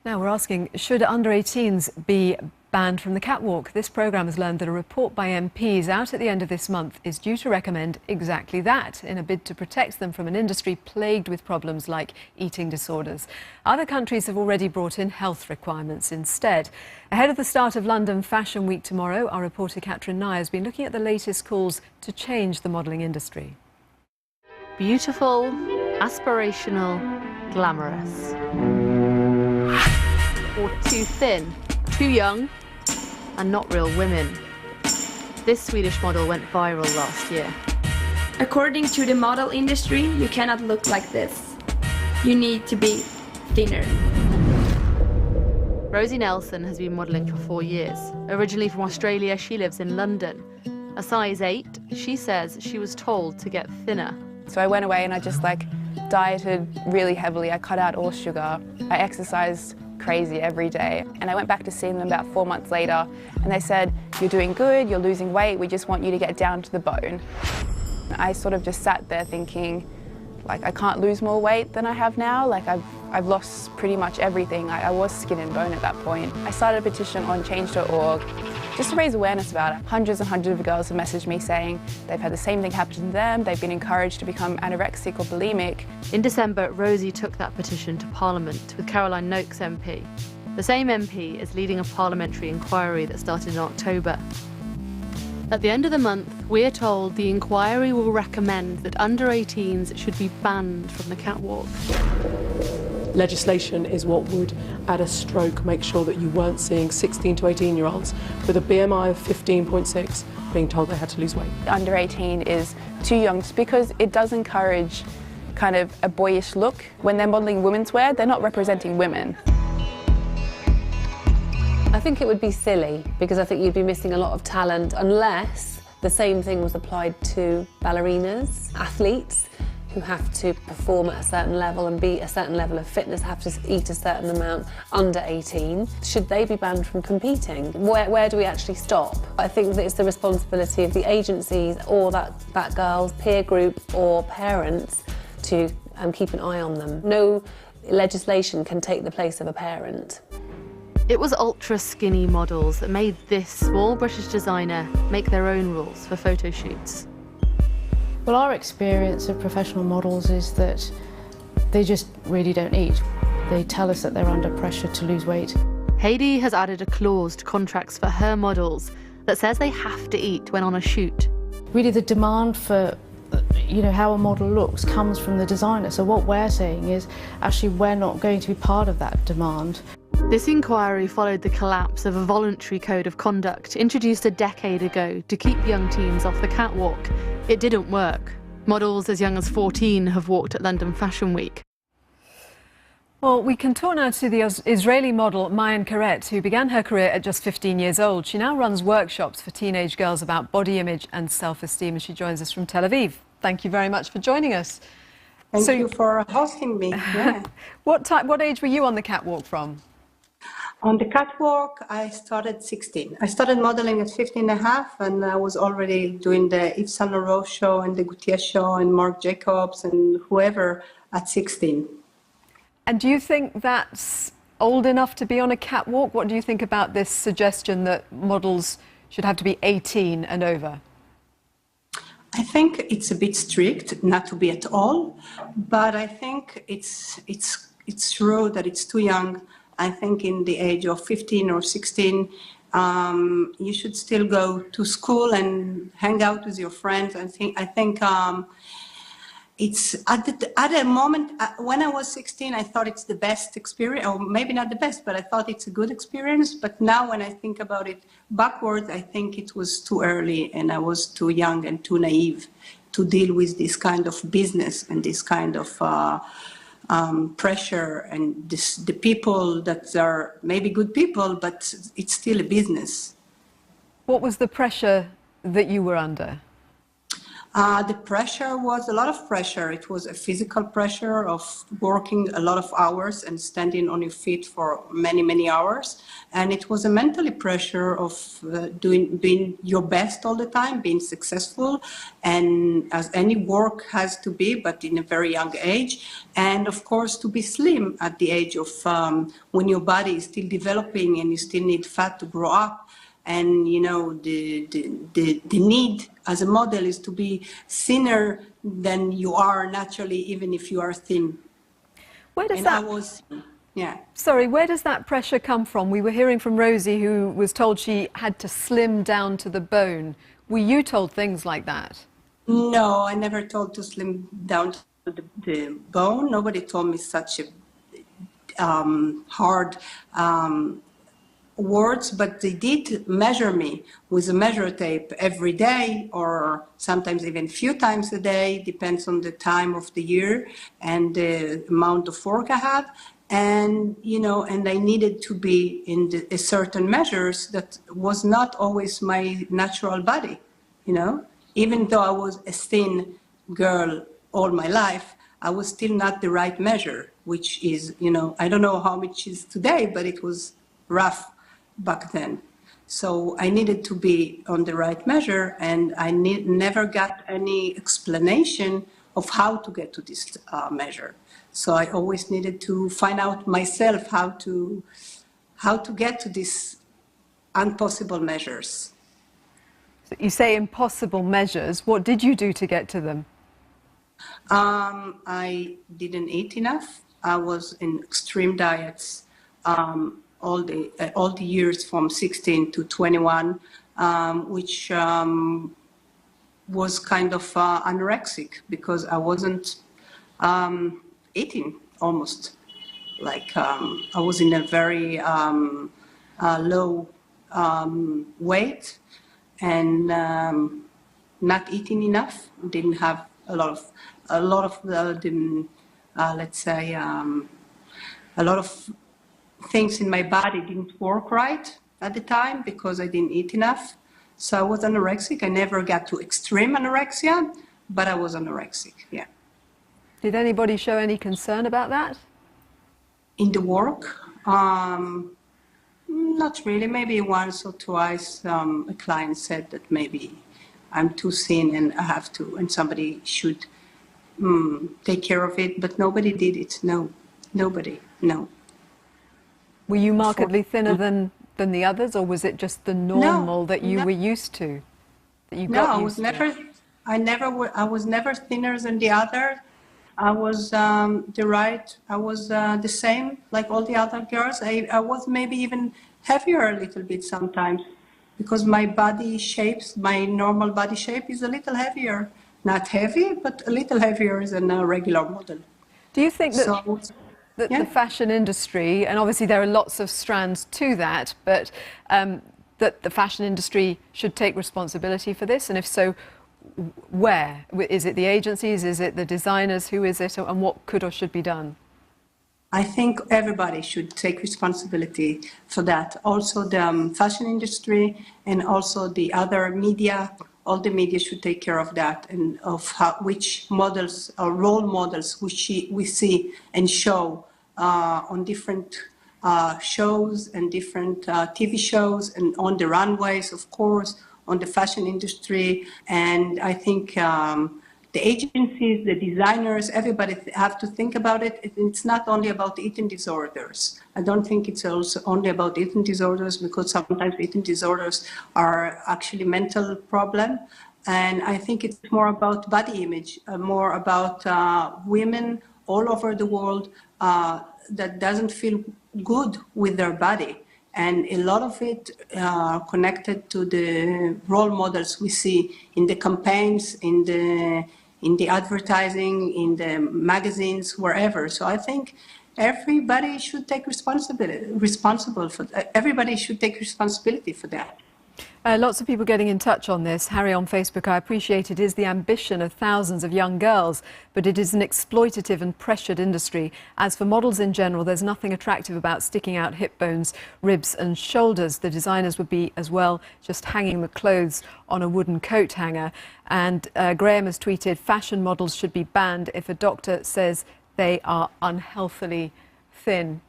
Now we're asking, should under-18s be banned from the catwalk? This programme has learned that a report by MPs out at the end of this month is due to recommend exactly that, in a bid to protect them from an industry plagued with problems like eating disorders. Other countries have already brought in health requirements instead. Ahead of the start of London Fashion Week tomorrow, our reporter Katrin Nye has been looking at the latest calls to change the modelling industry. Beautiful, aspirational, glamorous. Or too thin, too young, and not real women. This Swedish model went viral last year. According to the model industry, you cannot look like this. You need to be thinner. Rosie Nelson has been modelling for 4 years. Originally from Australia, she lives in London. A size 8, she says she was told to get thinner. So I went away and I just dieted really heavily. I cut out all sugar. I exercised crazy every day. And I went back to see them about 4 months later and they said, "You're doing good, you're losing weight, we just want you to get down to the bone." I sort of just sat there thinking, I can't lose more weight than I have now. I've lost pretty much everything. I was skin and bone at that point. I started a petition on change.org just to raise awareness about it. Hundreds and hundreds of girls have messaged me saying they've had the same thing happen to them, they've been encouraged to become anorexic or bulimic. In December, Rosie took that petition to Parliament with Caroline Noakes MP. The same MP is leading a parliamentary inquiry that started in October. At the end of the month, we're told the inquiry will recommend that under-18s should be banned from the catwalk. Legislation is what would, at a stroke, make sure that you weren't seeing 16 to 18-year-olds with a BMI of 15.6 being told they had to lose weight. Under 18 is too young just because it does encourage kind of a boyish look. When they're modelling women's wear, they're not representing women. I think it would be silly because I think you'd be missing a lot of talent unless the same thing was applied to ballerinas, athletes who have to perform at a certain level and be a certain level of fitness, have to eat a certain amount under 18. Should they be banned from competing? Where do we actually stop? I think that it's the responsibility of the agencies or that girl's peer group or parents to keep an eye on them. No legislation can take the place of a parent. It was ultra-skinny models that made this small British designer make their own rules for photo shoots. Well, our experience of professional models is that they just really don't eat. They tell us that they're under pressure to lose weight. Heidi has added a clause to contracts for her models that says they have to eat when on a shoot. Really, the demand for how a model looks comes from the designer. So what we're saying is, actually, we're not going to be part of that demand. This inquiry followed the collapse of a voluntary code of conduct introduced a decade ago to keep young teens off the catwalk. It didn't work. Models as young as 14 have walked at London Fashion Week. Well, we can talk now to the Israeli model Maayan Keret, who began her career at just 15 years old. She now runs workshops for teenage girls about body image and self-esteem, and she joins us from Tel Aviv. Thank you very much for joining us. Thank you for hosting me. Yeah. What age were you on the catwalk from? On the catwalk, I started 16. I started modeling at 15 and a half, and I was already doing the Yves Saint Laurent show and the Gaultier show and Marc Jacobs and whoever at 16. And do you think that's old enough to be on a catwalk? What do you think about this suggestion that models should have to be 18 and over? I think it's a bit strict, not to be at all, but I think it's true that it's too young. I think in the age of 15 or 16, you should still go to school and hang out with your friends. I think it's at a moment when I was 16, I thought it's the best experience, or maybe not the best, but I thought it's a good experience. But now when I think about it backwards, I think it was too early and I was too young and too naive to deal with this kind of business and this kind of pressure and the people that are maybe good people, but it's still a business. What was the pressure that you were under? The pressure was a lot of pressure. It was a physical pressure of working a lot of hours and standing on your feet for many, many hours. And it was a mentally pressure of being your best all the time, being successful, and as any work has to be, but in a very young age. And of course, to be slim at the age of when your body is still developing and you still need fat to grow up. And the need as a model is to be thinner than you are naturally, even if you are thin. Where does and that? I was, yeah. Sorry, where does that pressure come from? We were hearing from Rosie, who was told she had to slim down to the bone. Were you told things like that? No, I never told to slim down to the bone. Nobody told me such a hard words, but they did measure me with a measure tape every day, or sometimes even a few times a day, depends on the time of the year and the amount of work I have. And and I needed to be in a certain measures that was not always my natural body. Even though I was a thin girl all my life, I was still not the right measure, which is, I don't know how much is today, but it was rough back then. So I needed to be on the right measure, and I never got any explanation of how to get to this measure. So I always needed to find out myself how to get to these impossible measures. So you say impossible measures. What did you do to get to them? I didn't eat enough. I was in extreme diets. All the years from 16 to 21, which was kind of anorexic, because I wasn't eating almost. Like I was in a very low weight and not eating enough. Didn't have a lot of let's say a lot of things in my body didn't work right at the time because I didn't eat enough. So I was anorexic. I never got to extreme anorexia, but I was anorexic, yeah. Did anybody show any concern about that? In the work? Not really. Maybe once or twice a client said that maybe I'm too thin and I have to, and somebody should take care of it, but nobody did it. No, nobody, no. Were you markedly thinner than the others, or was it just the normal that you were used to? That you got I used was to? I was never thinner than the other. I was the same like all the other girls. I was maybe even heavier a little bit sometimes, because my normal body shape is a little heavier. Not heavy, but a little heavier than a regular model. Do you think that, So, that yeah. the fashion industry, and obviously there are lots of strands to that, but that the fashion industry should take responsibility for this? And if so, where? Is it the agencies? Is it the designers? Who is it? And what could or should be done? I think everybody should take responsibility for that. Also the fashion industry and also the other media. All the media should take care of that, and of which models or role models we see and show on different shows and different TV shows, and on the runways, of course, on the fashion industry. And I think the agencies, the designers, everybody have to think about it. It's not only about eating disorders. I don't think it's also only about eating disorders, because sometimes eating disorders are actually mental problem. And I think it's more about body image, more about women all over the world that doesn't feel good with their body. And a lot of it connected to the role models we see in the campaigns, in the advertising, in the magazines, wherever. So I think everybody should take responsibility for that. Lots of people getting in touch on this. Harry on Facebook, I appreciate it is the ambition of thousands of young girls, but it is an exploitative and pressured industry. As for models in general, there's nothing attractive about sticking out hip bones, ribs and shoulders. The designers would be as well just hanging the clothes on a wooden coat hanger. And Graham has tweeted, fashion models should be banned if a doctor says they are unhealthily thin.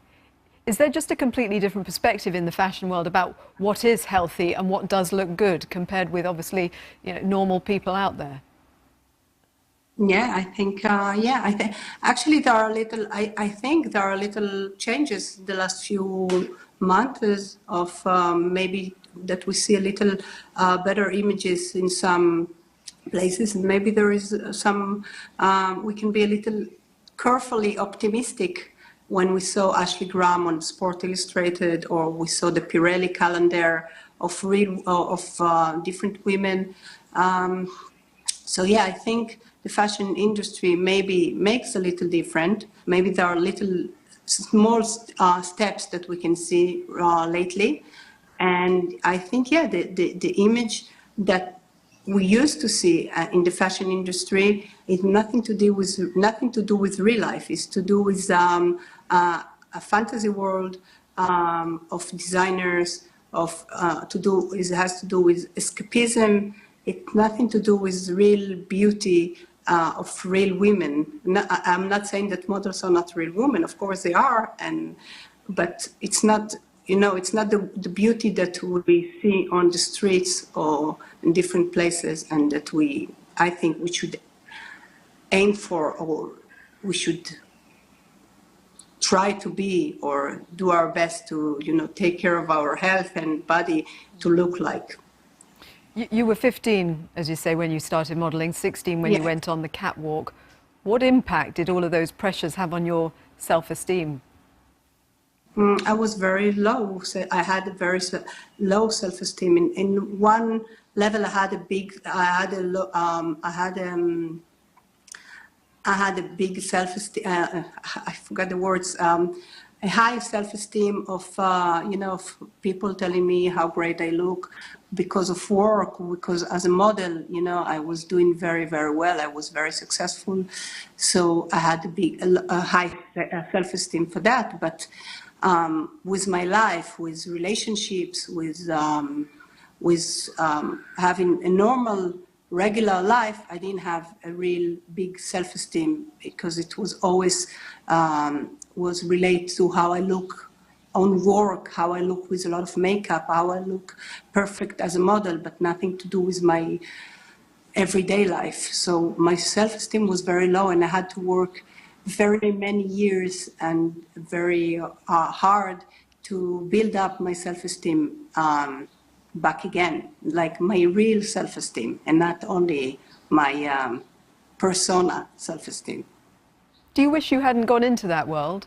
Is there just a completely different perspective in the fashion world about what is healthy and what does look good compared with obviously, normal people out there? Yeah, I think, actually there are little, I think there are little changes the last few months of maybe that we see a little better images in some places, and maybe there is some, we can be a little carefully optimistic when we saw Ashley Graham on Sport Illustrated, or we saw the Pirelli calendar of different women. So yeah, I think the fashion industry maybe makes a little different. Maybe there are little small steps that we can see lately. And I think, yeah, the image that we used to see in the fashion industry is nothing to do with real life. It's to do with a fantasy world of designers. It has to do with escapism. It's nothing to do with real beauty of real women. I'm not saying that models are not real women. Of course they are, but it's not. It's not the beauty that we see on the streets or in different places, and that I think we should aim for, or we should try to be, or do our best to, take care of our health and body to look like. You were 15, as you say, when you started modelling, 16 when you went on the catwalk. What impact did all of those pressures have on your self-esteem? I was very low. So I had a very low self-esteem. In one level, I had a big self-esteem. I forgot the words. A high self-esteem of people telling me how great I look because of work. Because as a model, I was doing very, very well. I was very successful, so I had a high self-esteem for that. But with my life, with relationships, with having a normal, regular life, I didn't have a real big self-esteem, because it was always was related to how I look on work, how I look with a lot of makeup, how I look perfect as a model, but nothing to do with my everyday life. So my self-esteem was very low, and I had to work very many years and very hard to build up my self-esteem back again, like my real self-esteem, and not only my persona self-esteem. Do you wish you hadn't gone into that world?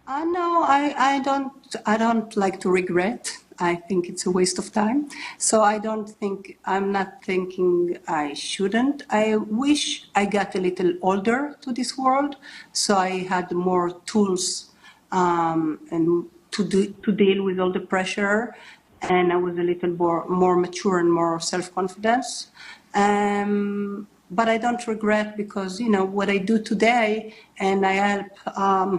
No, I don't like to regret. I think it's a waste of time. So I'm not thinking I shouldn't. I wish I got a little older to this world, so I had more tools and to deal with all the pressure, and I was a little more mature and more self-confidence. But I don't regret, because what I do today, and I help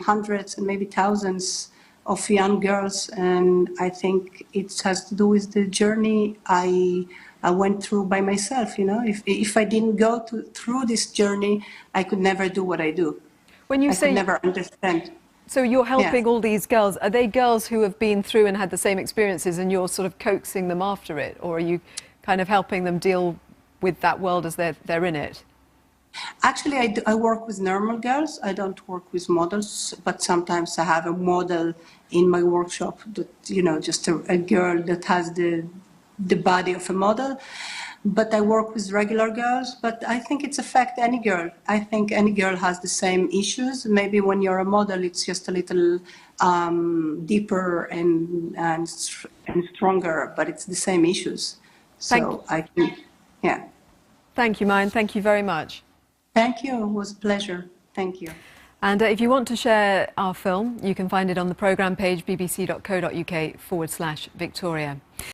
hundreds and maybe thousands of young girls, and I think it has to do with the journey I went through by myself. If I didn't go through this journey, I could never do what I do. When you I could never understand. So you're helping all these girls. Are they girls who have been through and had the same experiences, and you're sort of coaxing them after it, or are you kind of helping them deal with that world as they're in it? Actually, I work with normal girls. I don't work with models, but sometimes I have a model in my workshop that, just a girl that has the body of a model. But I work with regular girls, but I think it's affect any girl. I think any girl has the same issues. Maybe when you're a model, it's just a little deeper and stronger, but it's the same issues. So I think, yeah. Thank you, Maayan. Thank you very much. Thank you. It was a pleasure. Thank you. And if you want to share our film, you can find it on the programme page, bbc.co.uk/Victoria.